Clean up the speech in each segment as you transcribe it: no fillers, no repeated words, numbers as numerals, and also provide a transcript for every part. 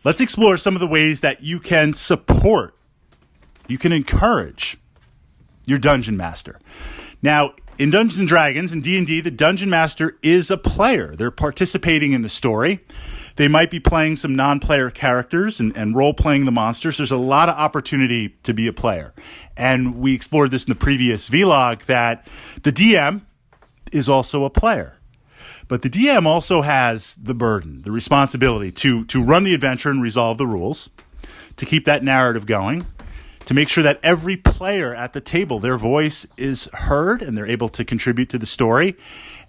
let's explore some of the ways that you can support, you can encourage your Dungeon Master. Now, in Dungeons & Dragons and D&D, the Dungeon Master is a player. They're participating in the story. They might be playing some non-player characters and role-playing the monsters. There's a lot of opportunity to be a player. And we explored this in the previous vlog that the DM is also a player. But the DM also has the burden, the responsibility to run the adventure and resolve the rules, to keep that narrative going, to make sure that every player at the table, their voice is heard and they're able to contribute to the story,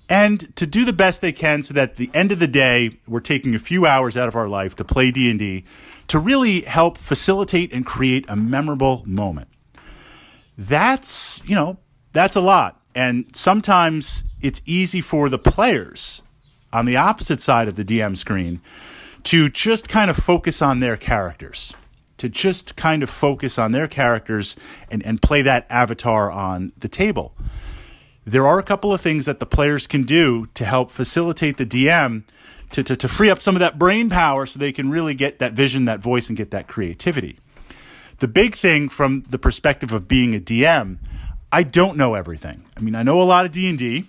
and to do the best they can so that at the end of the day, we're taking a few hours out of our life to play D&D to really help facilitate and create a memorable moment. That's a lot. And sometimes it's easy for the players on the opposite side of the DM screen to just kind of focus on their characters, and play that avatar on the table. There are a couple of things that the players can do to help facilitate the DM to free up some of that brain power so they can really get that vision, that voice, and get that creativity. The big thing from the perspective of being a DM, I don't know everything. I mean, I know a lot of D&D,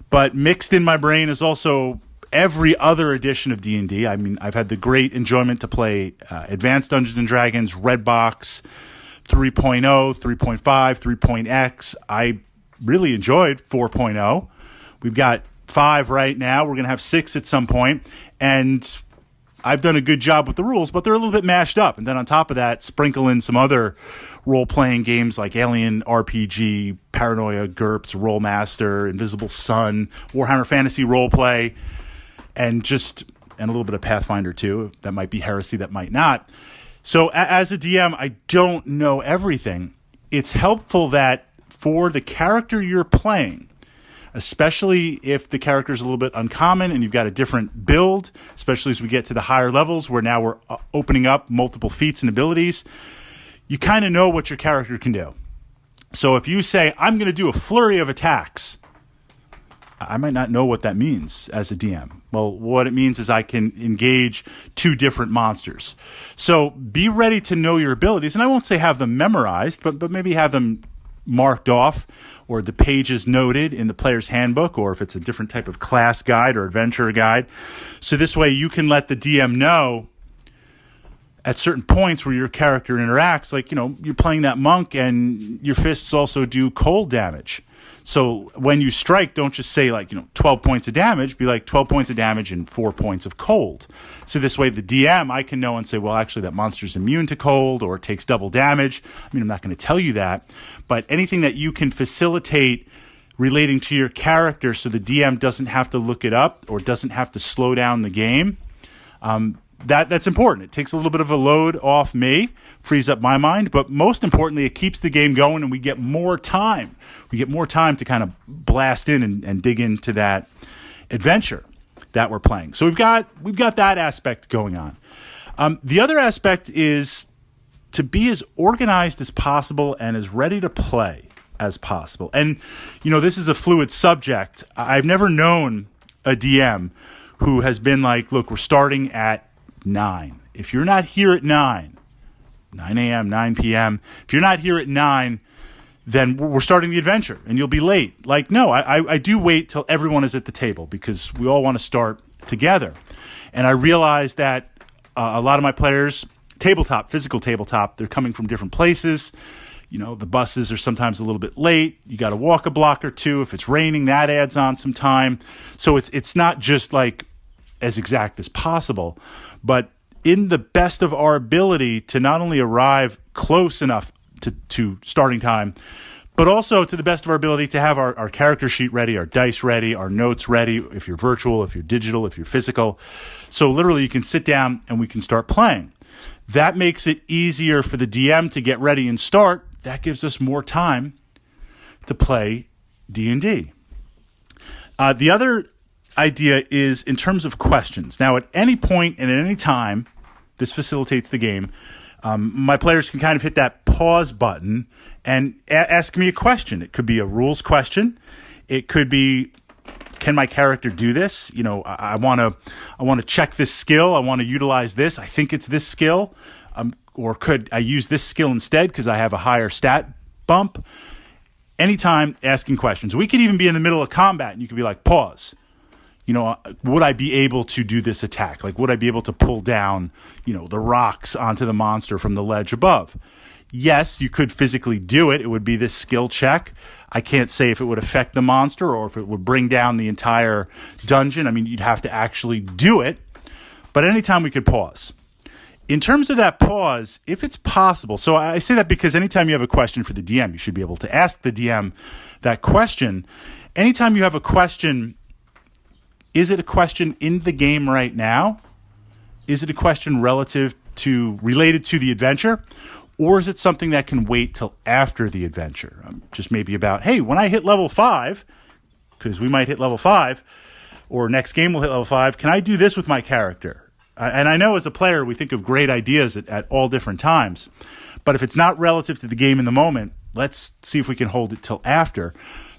but mixed in my brain is also every other edition of D&D. I mean, I've had the great enjoyment to play Advanced Dungeons & Dragons, Redbox, 3.0, 3.5, 3.x. I really enjoyed 4.0. We've got 5 right now. We're going to have 6 at some point. And I've done a good job with the rules, but they're a little bit mashed up. And then on top of that, sprinkle in some other role-playing games like Alien RPG, Paranoia, GURPS, Rollmaster, Invisible Sun, Warhammer Fantasy Roleplay, and a little bit of Pathfinder too. That might be Heresy, that might not. So as a DM, I don't know everything. It's helpful that for the character you're playing, especially if the character is a little bit uncommon and you've got a different build, especially as we get to the higher levels where now we're opening up multiple feats and abilities, you kind of know what your character can do. So if you say, I'm going to do a flurry of attacks, I might not know what that means as a DM. Well, what it means is I can engage 2 different monsters. So be ready to know your abilities. And I won't say have them memorized, but maybe have them marked off or the pages noted in the player's handbook, or if it's a different type of class guide or adventure guide. So this way you can let the DM know at certain points where your character interacts, like, you're playing that monk and your fists also do cold damage. So when you strike, don't just say 12 points of damage, be like 12 points of damage and 4 points of cold. So this way the DM, I can know and say, well, actually that monster's immune to cold or it takes double damage. I mean, I'm not going to tell you that, but anything that you can facilitate relating to your character so the DM doesn't have to look it up or doesn't have to slow down the game, that's important. It takes a little bit of a load off me, frees up my mind, but most importantly, it keeps the game going and we get more time. We get more time to kind of blast in and dig into that adventure that we're playing. So we've got that aspect going on. The other aspect is to be as organized as possible and as ready to play as possible. And, this is a fluid subject. I've never known a DM who has been like, look, we're starting at 9. If you're not here at 9 a.m., 9 p.m., if you're not here at 9, then we're starting the adventure and you'll be late. Like, no, I do wait till everyone is at the table because we all want to start together. And I realize that a lot of my players, physical tabletop, they're coming from different places. The buses are sometimes a little bit late. You got to walk a block or two. If it's raining, that adds on some time. So it's not just like as exact as possible, but in the best of our ability to not only arrive close enough to starting time, but also to the best of our ability to have our character sheet ready, our dice ready, our notes ready, if you're virtual, if you're digital, if you're physical. So literally you can sit down and we can start playing. That makes it easier for the DM to get ready and start. That gives us more time to play D&D. The other idea is in terms of questions. Now, at any point and at any time, this facilitates the game. My players can kind of hit that pause button and ask me a question. It could be a rules question. It could be can my character do this? You know, I want to check this skill. I want to utilize this. I think it's this skill. Or could I use this skill instead because I have a higher stat bump? Anytime asking questions. We could even be in the middle of combat and you could be like, pause. You know, would I be able to do this attack? Like, would I be able to pull down, you know, the rocks onto the monster from the ledge above? Yes, you could physically do it. It would be this skill check. I can't say if it would affect the monster or if it would bring down the entire dungeon. I mean, you'd have to actually do it. But anytime we could pause. In terms of that pause, if it's possible, so I say that because anytime you have a question for the DM, you should be able to ask the DM that question. Anytime you have a question, is it a question in the game right now? Is it a question related to the adventure? Or is it something that can wait till after the adventure? Just maybe about, hey, when I hit level 5, because we might hit level 5, or next game we'll hit level 5, can I do this with my character? And I know as a player, we think of great ideas at all different times. But if it's not relative to the game in the moment, let's see if we can hold it till after.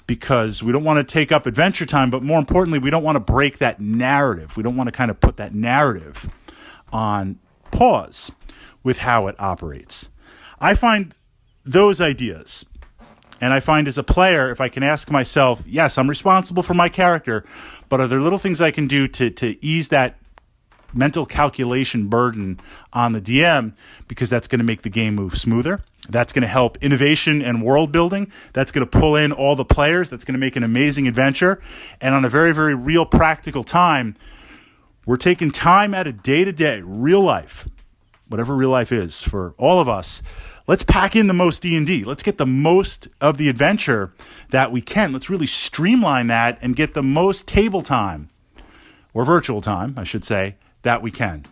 Because we don't want to take up adventure time, but more importantly, we don't want to break that narrative. We don't want to kind of put that narrative on pause with how it operates. I find those ideas, and I find as a player, if I can ask myself, yes, I'm responsible for my character, but are there little things I can do to ease that mental calculation burden on the DM, because that's going to make the game move smoother. That's going to help innovation and world building. That's going to pull in all the players. That's going to make an amazing adventure. And on a very, very real practical time, we're taking time out of day-to-day, real life, whatever real life is for all of us. Let's pack in the most D&D. Let's get the most of the adventure that we can. Let's really streamline that and get the most table time, or virtual time, I should say, that we can.